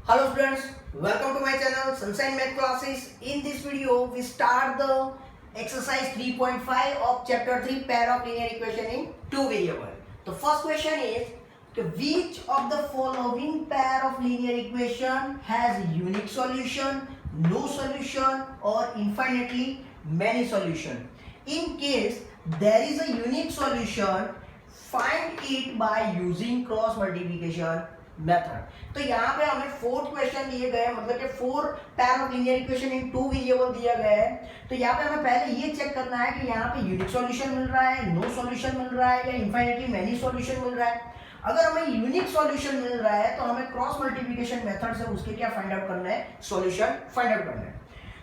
Hello students, welcome to my channel Sunshine Math Classes. In this video, we start the exercise 3.5 of chapter 3 pair of linear equation in two variable. The first question is which of the following pair of linear equation has unique solution, no solution or infinitely many solution. In case there is a unique solution, find it by using cross multiplication method. तो यहाँ पे हमें fourth question दिए गए, मतलब कि four pair of linear equation in two variable दिया गया है। तो यहाँ पे हमें पहले ये चेक करना है कि यहाँ पे यूनिक सॉल्यूशन मिल रहा है, नो सॉल्यूशन मिल रहा है या इनफाइनाइटली मेनी सॉल्यूशन मिल रहा है। अगर हमें यूनिक सॉल्यूशन मिल रहा है तो हमें क्रॉस मल्टीप्लिकेशन मेथड से उसके क्या फाइंड आउट करना है, सॉल्यूशन फाइंड आउट करना है।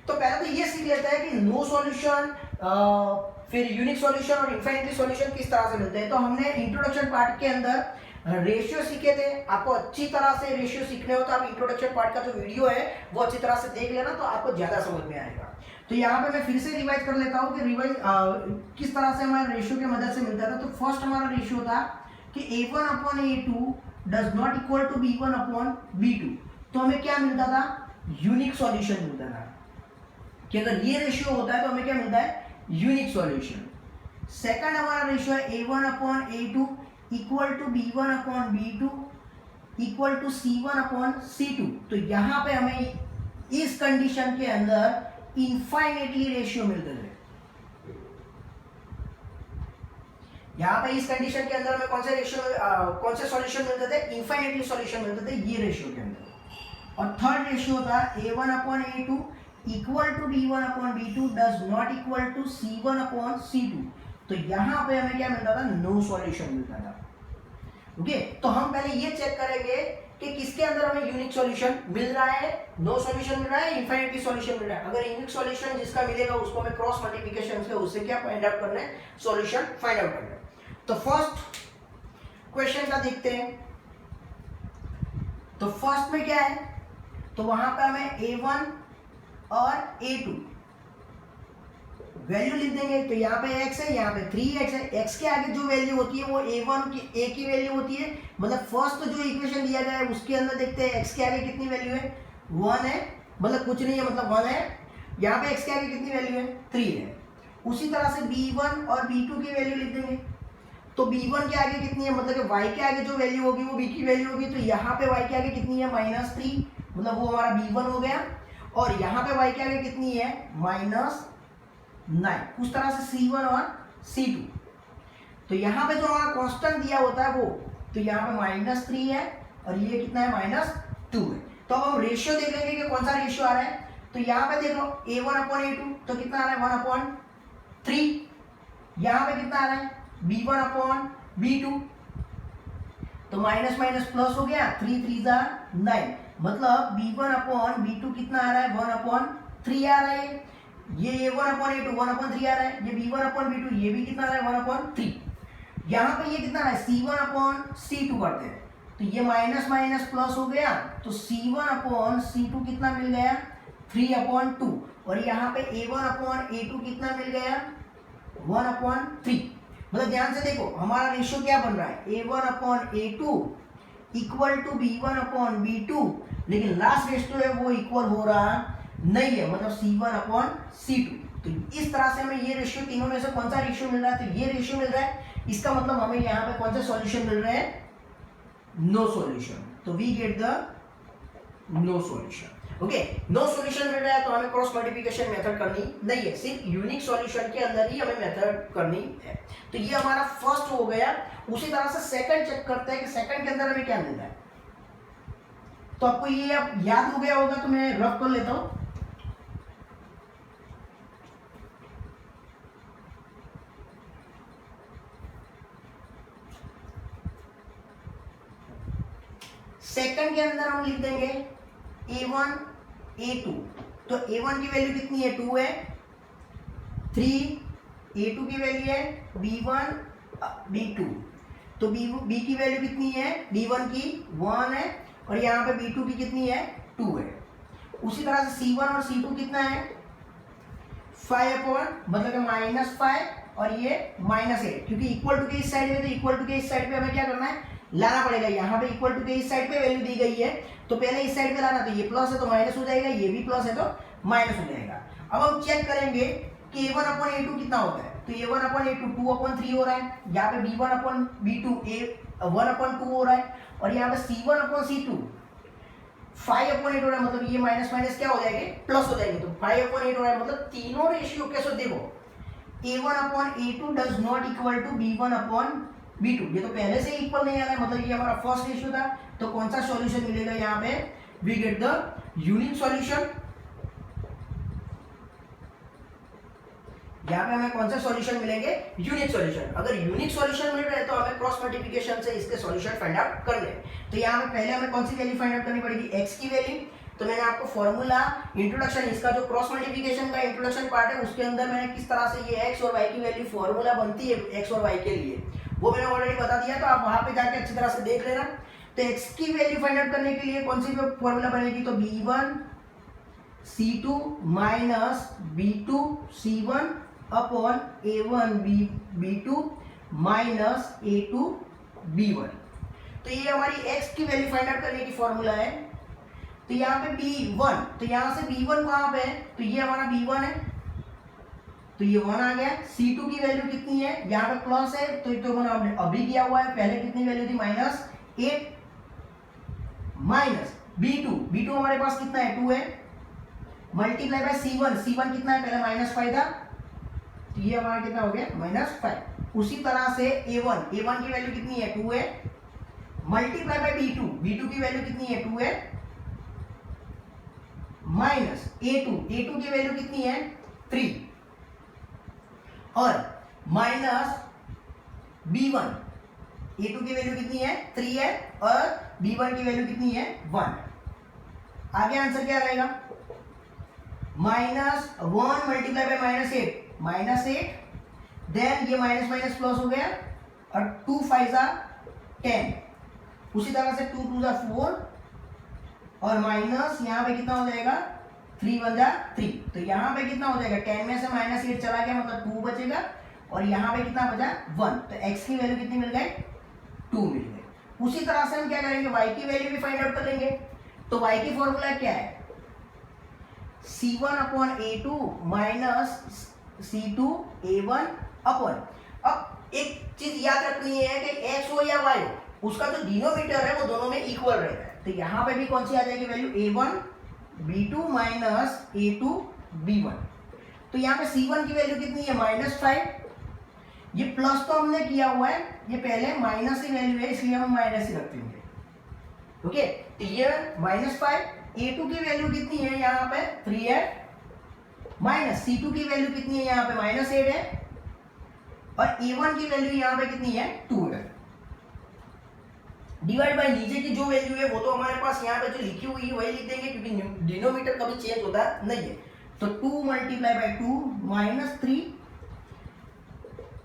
तो पहले तो ये सीख लेते हैं कि नो सॉल्यूशन फिर यूनिक सॉल्यूशन और इनफाइनाइटली सॉल्यूशन किस तरह से मिलते हैं। तो हमने इंट्रोडक्शन पार्ट के अंदर रेशियो सीखे थे। आपको अच्छी तरह से रेशियो सीखने हो तो आप इंट्रोडक्शन पार्ट का जो वीडियो है वो अच्छी तरह से देख लेना, तो आपको ज्यादा समझ में आएगा। तो यहाँ पे मैं फिर से रिवाइज कर लेता हूँ कि रिवाइज किस तरह से हमारा रेशियो की मदद से मिलता था। तो फर्स्ट हमारा रेशियो था कि a1 upon a2 does not equal to b1 upon b2। तो हमें क्या मिलता था, यूनिक सॉल्यूशन मिलता था कि अगर ये रेशियो होता है तो हमें क्या मिलता है, यूनिक सॉल्यूशन। सेकंड हमारा रेशियो है a1 upon a2 equal to b1 upon b2 equal to c1 upon c2। तो यहाँ पे हमें इस कंडीशन के अंदर इनफाइनाइटली रेशियो मिलते थे। यहाँ पे इस कंडीशन के अंदर हमें कौन से रेशियो कौन से सॉल्यूशन मिलते थे, इनफाइनाइटली सॉल्यूशन मिलते थे ये रेशियो के अंदर। और थर्ड रेशियो था a1 upon a2 equal to b1 upon b2 does not equal to c1 upon c2। तो यहाँ पे हमें क्या मिलता था, नो सॉल्यूशन मिलता था। ओके, तो हम पहले ये चेक करेंगे कि किसके अंदर हमें यूनिक सॉल्यूशन मिल रहा है, नो सॉल्यूशन मिल रहा है, इनफाइनाइटली सॉल्यूशन मिल रहा है। अगर यूनिक सॉल्यूशन जिसका मिलेगा उसको हमें क्रॉस मल्टीप्लिकेशन से उससे क्या फाइंड आउट करना है, सॉल्यूशन फाइंड आउट करना है। तो फर्स्ट क्वेश्चन का देखते हैं। तो फर्स्ट में क्या है, तो वहां पे हमें a1 और a2 वैल्यू लिख देंगे। तो यहाँ पे x है, यहाँ पे 3x है। x के आगे जो वैल्यू होती है वो a1 की a की वैल्यू होती है, मतलब फर्स्ट जो इक्वेशन दिया गया है उसके अंदर देखते हैं x के आगे कितनी वैल्यू है, 1 है, मतलब कुछ नहीं है, मतलब 1 है। यहाँ पे x के आगे कितनी वैल्यू है, 3 है। उसी तरह से b1 और b2 की वैल्यू लिख देंगे। तो b1 के आगे कितनी है, मतलब y के आगे जो वैल्यू होगी वो b की वैल्यू होगी। तो यहाँ पे y के आगे कितनी है, -3, मतलब वो हमारा b1 हो गया। और यहाँ पे y के आगे कितनी है, -9। उस तरह से c1 और c2। तो यहाँ पे जो हमारा कांस्टेंट दिया होता है वो, तो यहाँ पे -3 है और ये कितना है, -2 है। तो अब हम रेशियो देख लेंगे कि कौन सा रेशियो आ रहा है। तो यहाँ पे देख लो a1 अपॉन a2 तो कितना आ रहा है, 1/3। यहाँ पे कितना आ रहा है, b1 अपॉन b2। तो माइनस माइनस प्लस हो गया, 3 3 9, मतलब b1 अपॉन b2 कितना आ रहा है, 1/3 आ रहा है। ये a1 अपॉन a2 1/3 आ रहा है। ये b1 अपॉन b2 ये भी कितना आ रहा है, 1/3। यहाँ पे ये कितना आ रहा है, c1 अपॉन c2 करते हैं। तो ये माइनस माइनस प्लस हो गया, तो c1 अपॉन c2 कितना मिल गया, 3/2। और यहाँ पे a1 अपॉन a2 कितना मिल गया, 1/3। मतलब ध्यान से देखो हमारा रेशियो क्या बन रहा है, a1 upon a2 equal to b1 upon b2, लेकिन लास्ट रेशियो है वो इक्वल हो रहा नहीं है, मतलब c1 अपॉन c2। तो इस तरह से हमें ये रेशियो, तीनों में से कौन सा रेशियो मिल रहा है, तो ये रेशियो मिल रहा है। इसका मतलब हमें यहाँ पे कौन सा सॉल्यूशन मिल रहा है, नो सॉल्यूशन। तो we get the no solution. Okay, no solution मिल रहा है तो हमें क्रॉस मल्टीप्लिकेशन मेथड करनी नहीं है, सिर्फ यूनिक सॉल्यूशन के अंदर ही हमें मेथड करनी है। तो ये हमारा फर्स्ट हो गया। उसी तरह से सेकंड चेक करते हैं कि सेकंड के अंदर हमें क्या मिलता है। तो आपको ये अब याद हो गया होगा, तो मैं रफ कर लेता हूं। सेकंड के अंदर हम लिख देंगे a1 a2। तो a1 की वैल्यू कितनी है, 2 है, 3। a2 की वैल्यू है b1 b2। तो b की वैल्यू कितनी है, b1 की 1 है और यहाँ पे b2 की कितनी है, 2 है। उसी तरह से c1 और c2 कितना है, 5 अपॉन, मतलब -5 और ये -8, क्योंकि इक्वल टू के इस साइड में, तो इक्वल टू के इस साइड पे हमें क्या करना है, लाना पड़ेगा। यहाँ पे इक्वल टू के इस साइड पे वैल्यू दी गई है, तो पहले इस साइड पे लाना, तो ये प्लस है तो माइनस हो जाएगा, ये भी प्लस है तो माइनस हो जाएगा। अब हम चेक करेंगे कि a1 अपॉन a2 कितना होता है, तो a1 अपॉन a2 2 अपॉन 3 हो रहा है, यहाँ पे b1 अपॉन b2 1 अपॉन 2 हो रहा है, और यहाँ पे c1 अपॉन c2 5 अपॉन 8 हो रहा है, मतलब ये माइनस माइनस क्या हो जाएंगे, प्लस हो जाएंगे, तो 5 अपॉन 8 हो रहा है, मतलब तीनों रेशियो कैसे देखो, a1 upon a2 does not equal to b1 upon b2, ये तो पहले से ही इक्वल नहीं आ रहा है, मतलब ये हमारा फर्स्ट रेशियो था, तो कौन सा सॉल्यूशन मिलेगा यहाँ पे, we get the unique solution. यहाँ पे हमें कौन सा सॉल्यूशन मिलेंगे, यूनिक सॉल्यूशन। अगर यूनिक सॉल्यूशन मिल रहा है तो हमें क्रॉस मल्टीप्लिकेशन से इसके सॉल्यूशन फाइंड आउट कर ले। तो यहाँ पे पहले हमें कौन सी वैल्यू फाइंड आउट करनी पड़ेगी, x की वैल्यू। तो मैंने आपको फॉर्मूला इंट्रोडक्शन, इसका जो क्रॉस मल्टीप्लिकेशन का इंट्रोडक्शन पार्ट है उसके अंदर मैंने किस तरह से ये x और y की वैल्यू फॉर्मूला बनती है x और y के लिए, वो मैंने ऑलरेडी बता दिया, तो आप वहां पे जाके अच्छी तरह से देख लेना। तो x की वैल्यू फाइंड आउट करने के लिए कौन सी फॉर्मूला बनेगी, तो b1 c2 minus b2 c1 upon a1 b2 minus a2 b1। तो ये हमारी x की वैल्यू फाइंड आउट करने की फॉर्मूला है। तो यहाँ पे b1, तो यहाँ से b1 कहाँ पे है, तो ये हमारा b1 है, तो ये 1 आ गया। c2 की वैल्यू कितनी है, यहाँ पे प्लस है, तो ये तो मैंने अभी किया हुआ है, पहले कितनी वैल्यू थी, -8 माइनस b2 हमारे पास कितना है, 2 है, मल्टीप्लाई बाय c1 कितना है, पहले -5 था, तो ये हमारा कितना हो गया, -5। उसी तरह से a1 की वैल्यू कितनी है, 2 है, मल्टीप्लाई बाय b2 की वैल्यू कितनी है, 2 है, माइनस a2 की वैल्यू कितनी है, 3, और माइनस b1 की वैल्यू कितनी है, 3 है, और b1 की वैल्यू कितनी है, 1। आगे आंसर क्या रहेगा, -1 मल्टीप्लाई बाय -8 देन ये माइनस माइनस प्लस हो गया, और 2 5 10, उसी तरह से 2 2 4, और माइनस यहाँ पे कितना हो जाएगा, 3 1 3, तो यहाँ पे कितना हो जाएगा, 10 में से -8 चला गया, मतलब 2 बचेगा, और यहाँ पे कितना बचा, 1। तो x की वैल्यू कितनी मिल गई, 2 मिल गई। उसी तरह से हम क्या करेंगे, y की वैल्यू भी फाइंड आउट कर लेंगे। तो y की फॉर्मूला क्या है, c1 upon a2 minus c2 a1 upon, अब एक चीज याद रखनी है कि x हो या y हो, उसका जो डिनोमिनेटर है वो दोनों में इक्वल रहता है। तो यहाँ पे भी कौन सी आ जाएगी value, a1 b2 minus a2 b1। तो यहाँ पे c1 की वैल्यू कितनी है, -5, ये प्लस तो हमने किया हुआ है, ये पहले माइनस की वैल्यू है, इसलिए हम माइनस ही रख देंगे, ओके। तो ये -5, a2 की वैल्यू कितनी है, यहाँ पे 3 है, माइनस c2 की वैल्यू कितनी है, यहाँ पे -8 है, और a1 की वैल्यू यहाँ पे कितनी है, 2 है। डिवाइड बाय नीचे की जो वैल्यू है वो तो हमारे पास यहाँ पे जो लिखी हुई है वही लिख देंगे, क्योंकि डिनोमिनेटर कभी चेंज होता नहीं है। तो 2 मल्टीप्लाई बाय 2 -3,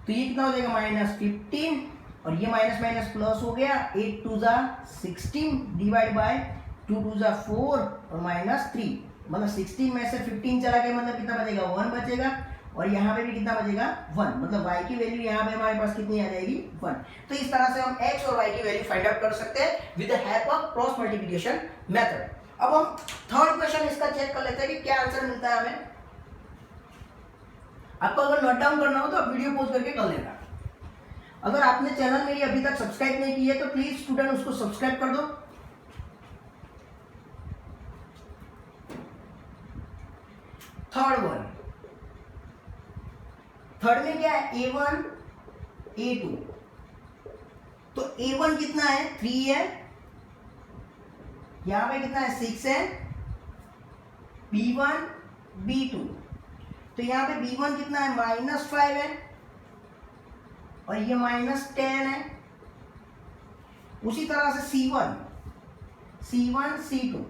तो ये कितना हो जाएगा, -15, और ये माइनस माइनस प्लस हो गया, 8 2 16 डिवाइड बाय 2 2 4, और -3, मतलब 16 में से 15 चला गया, मतलब कितना बचेगा, 1 बचेगा, और यहाँ पे भी कितना बचेगा, 1, मतलब y की वैल्यू यहाँ पे हमारे पास कितनी आ जाएगी, 1। तो इस तरह से हम x और y की वैल्यू फाइंड आउट कर सकते हैं with the help of cross multiplication method. अब हम थर्ड क्वेश्चन इसका चेक कर लेते हैं कि क्या आंसर मिलता है हमें। आपको अगर नोट डाउन करना हो तो आप वीडियो पॉज करके कर लेना। अगर आपने चैनल मेरी अभी तक सब्सक्राइब नहीं की है तो प्लीज स्टूडेंट उसको सब्सक्राइब कर दो। थर्ड में क्या है, a1 a2, तो a1 कितना है, 3 है, यहां पे कितना है, 6 है, b1 b2, तो यहां पे b1 कितना है, -5 है, और ये -10 है। उसी तरह से c1 c2,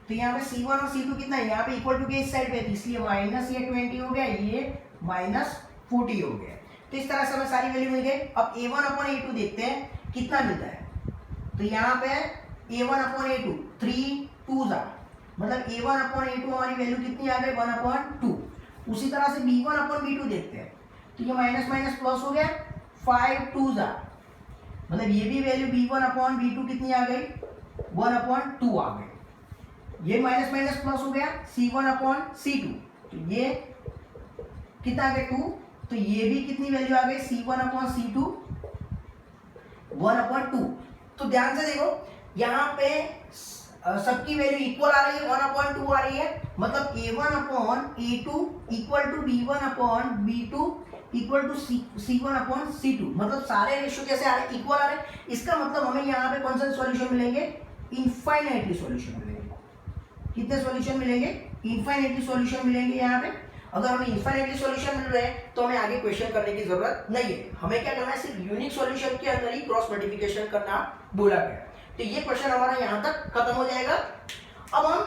तो यहाँ पे c1 और c2 कितना है, यहाँ पे इक्वल टू के इस साइड पे, इसलिए -20 हो गया, ये -40 हो गया। तो इस तरह से हमें सारी वैल्यू मिल गई। अब a1 अपॉन a2 देखते हैं कितना मिलता है। तो यहाँ पे a1 अपॉन a2 3 2 मतलब a1 अपॉन a2 हमारी वैल्यू कितनी आ गई, 1/2। उसी तरह से b1 अपॉन b2 देखते हैं, तो ये माइनस माइनस प्लस हो गया, 5 2 मतलब ये भी वैल्यू b1/b2 कितनी आ गई, 1/2 आ गई। ये माइनस माइनस प्लस हो गया, c1/c2, तो ये कितना आ गया 2, तो ये भी कितनी वैल्यू आ गई, c1/c2 1/2। तो ध्यान से देखो यहाँ पे सबकी वैल्यू इक्वल आ रही है, 1/2 आ रही है, मतलब a1/a2 equal to b1/b2 equal to c1/c2, मतलब सारे रेशियो कैसे आ रहे हैं, इक्वल आ रहे हैं। इसका मतलब हमें यहाँ पे कौन सा सॉल्यूशन मिलेंगे, इनफाइनाइटली सॉल्यूशन मिलेंगे। कितने सॉल्यूशन मिलेंगे, इनफाइनाइटली सॉल्यूशन मिलेंगे यहाँ पे। अगर हमें इनफाइनाइटली सॉल्यूशन मिल रहे हैं तो हमें आगे क्वेश्चन करने की जरूरत नहीं है, हमें क्या करना है, सिर्फ यूनिक सॉल्यूशन के अंदर ही क्रॉस मल्टीप्लिकेशन करना बोला गया। तो ये क्वेश्चन हमारा यहाँ तक खत्म हो जाएगा। अब हम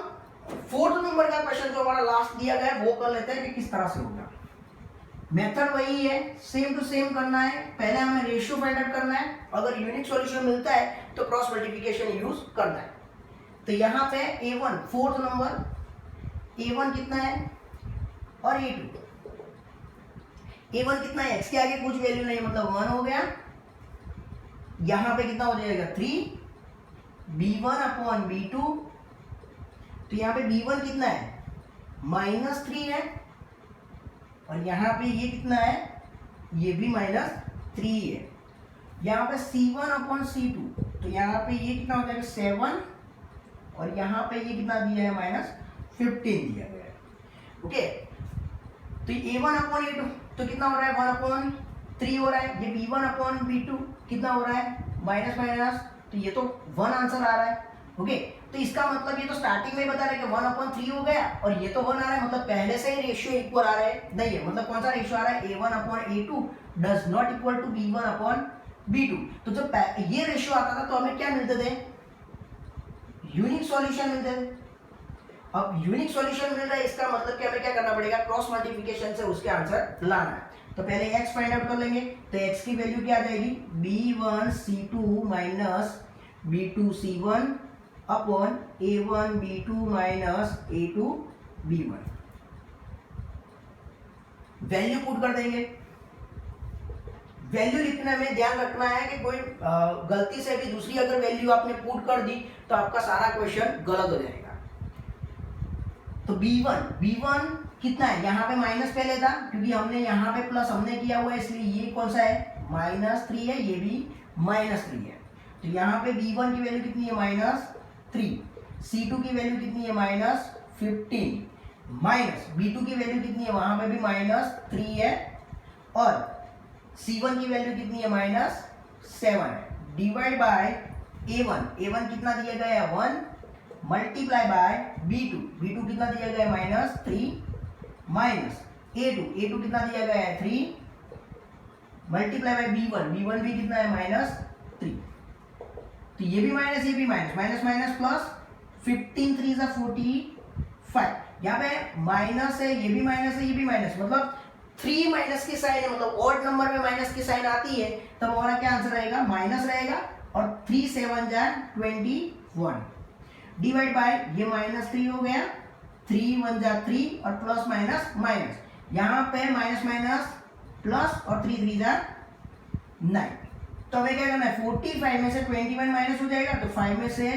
4th नंबर का क्वेश्चन जो हमारा लास्ट दिया गया है वो कर लेते हैं कि किस तरह से होगा। मेथड वही है, सेम टू सेम करना है। पहले हमें रेशियो फाइंड आउट करना है, अगर यूनिक सॉल्यूशन मिलता है तो क्रॉस मल्टीप्लिकेशन यूज करना है। तो यहाँ पे a1 4th नंबर, a1 कितना है और a2, a1 कितना है, x के आगे कुछ वैल्यू नहीं, मतलब 1 हो गया। यहां पे कितना हो जाएगा 3, b1/b2, तो यहां पे b1 कितना है, -3 है, और यहां पे ये कितना है, ये भी -3 है। यहां पे c1/c2, तो यहां पे ये कितना हो जाएगा 7, और यहां पे ये कितना दिया है, -15 दिया गया है। ओके, तो a1/a2 तो कितना हो रहा है, 1/3 हो रहा है। ये b1/b2 कितना हो रहा है, माइनस माइनस, तो ये तो 1 आंसर आ रहा है। ओके, तो इसका मतलब ये तो स्टार्टिंग में ही बता रहे कि 1/3 हो गया, और ये तो 1 आ रहा है, मतलब पहले से ही रेशियो इक्वल आ रहा है। नहीं है, मतलब कौन सा रेशियो आ रहा है, a1/a2 does not equal to b1/b2। तो जब ये रेशियो आता था तो हमें क्या मिलते थे, यूनिक सॉल्यूशन मिलते थे। अब यूनिक सॉल्यूशन मिल रहा है, इसका मतलब कि हमें क्या करना पड़ेगा, क्रॉस मल्टीप्लिकेशन से उसके आंसर लाना है। तो पहले x फाइंड आउट कर लेंगे, तो x की वैल्यू क्या आ जाएगी, b1c2 minus b2c1 upon a1b2 minus a2b1। Value put कर देंगे। वैल्यू लिखने में ध्यान रखना है कि कोई गलती से भी दूसरी अगर वैल्यू आपने पुट कर दी तो आपका सारा क्वेश्चन गलत हो जाएगा। तो b1 कितना है, यहाँ पे माइनस पहले था क्योंकि हमने यहाँ पे प्लस हमने किया हुआ है, इसलिए ये कौन सा है, -3 है, ये भी -3 है। तो यहाँ पे b1 की वैल्यू कितनी है, -3, c2 की वैल्यू कितनी है, -15, माइनस b2 की वैल्यू कितनी है, वहां पे भी -3 है, और c1 की वैल्यू कितनी है, -7 है, डिवाइड बाय a1 कितना दिया गया है, 1, मल्टीप्लाई बाय b2 कितना दिया गया है, -3, माइनस a2 कितना दिया गया है, 3, मल्टीप्लाई बाय b1 भी कितना है, -3। तो ये भी माइनस, ये भी माइनस, माइनस माइनस प्लस, 15 3 = 45। यहाँ पे माइनस है, ये भी माइनस है, ये भी माइनस, मतलब 3 माइनस की साइन है, मतलब ऑड नंबर में माइनस की साइन आती है तब हमारा क्या आंसर रहेगा, माइनस रहेगा, और 3 7 = 21, डिवाइड बाय ये -3 हो गया, 3 1 = 3, और प्लस माइनस माइनस, यहाँ पे माइनस माइनस प्लस, और 3 3 = 9। तो हमें क्या करना है, 45 में से 21 माइनस हो जाएगा, तो 5 में से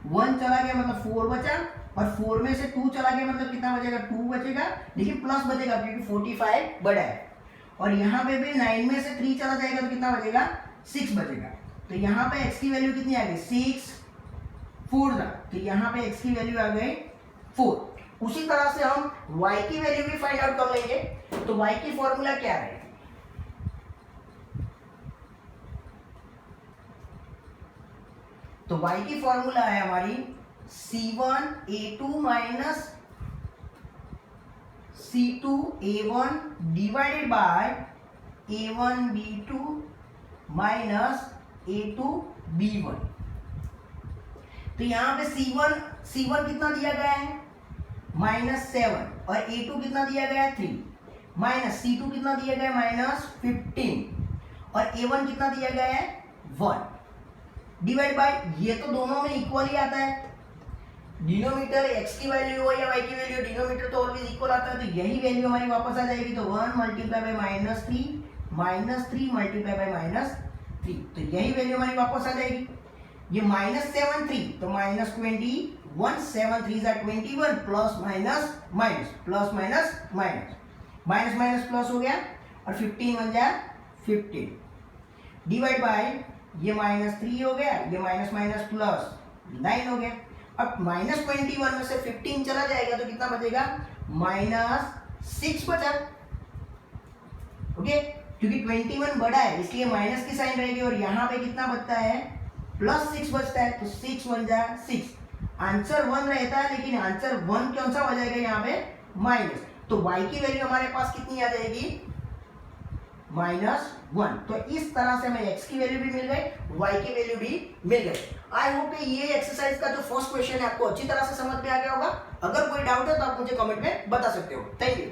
1 चला गया, मतलब 4 बचा, और 4 में से 2 चला गया, मतलब कितना बचेगा, 2 बचेगा, लेकिन प्लस बचेगा क्योंकि 45 बड़ा है। और यहाँ पे भी 9 में से 3 चला जाएगा तो कितना बचेगा, 6 बचेगा। तो यहाँ पे x की वैल्यू कितनी आ गई, 6 4 था, तो यहाँ पे x की वैल्यू आ गई 4। उसी तरह से हम y की वैल्यू भी फाइंड आउट कर लेंगे। तो y की फॉर्मूला क्या है, तो y की फॉर्मूला है हमारी c1a2 minus c2a1 divided by a1b2 minus a2b1। तो यहां पे c1 कितना दिया गया है, -7, और a2 कितना दिया गया है, 3, माइनस c2 कितना दिया गया है, -15, और a1 कितना दिया गया है, 1, डिवाइड बाय, ये तो दोनों में इक्वल ही आता है, डिनोमिनेटर x की वैल्यू हो या y की वैल्यू, डिनोमिनेटर तो ऑलवेज इक्वल आता है, तो यही वैल्यू हमारी वापस आ जाएगी। तो 1 मल्टीप्लाई बाय -3 मल्टीप्लाई बाय 3, तो यही वैल्यू हमारी वापस आ जाएगी। ये -7 3 तो -21, 7 3 21, plus minus minus, plus minus minus, minus minus plus हो गया और 15 बन जाए 15, डिवाइड बाय ये -3 हो गया, ये माइनस माइनस प्लस 9 हो गया। अब -21 में से 15 चला जाएगा तो कितना बचेगा, -6 बचा। ओके, क्योंकि 21 बड़ा है इसलिए माइनस की साइन रहेगी और यहाँ पे कितना बचता है, +6 बचता है, तो 6 बन जाए 6। आंसर 1 रहता है लेकिन आंसर 1 कौन सा हो जाएगा यहाँ पे, माइनस। तो y की वैल्यू हमारे पास कितनी आ जाएगी, -1। तो इस तरह से हमें x की वैल्यू भी मिल गई, y की वैल्यू भी मिल गई। आई होप कि ये एक्सरसाइज का जो फर्स्ट क्वेश्चन है आपको अच्छी तरह से समझ में आ गया होगा। अगर कोई डाउट है तो आप मुझे कमेंट में बता सकते हो। Thank you.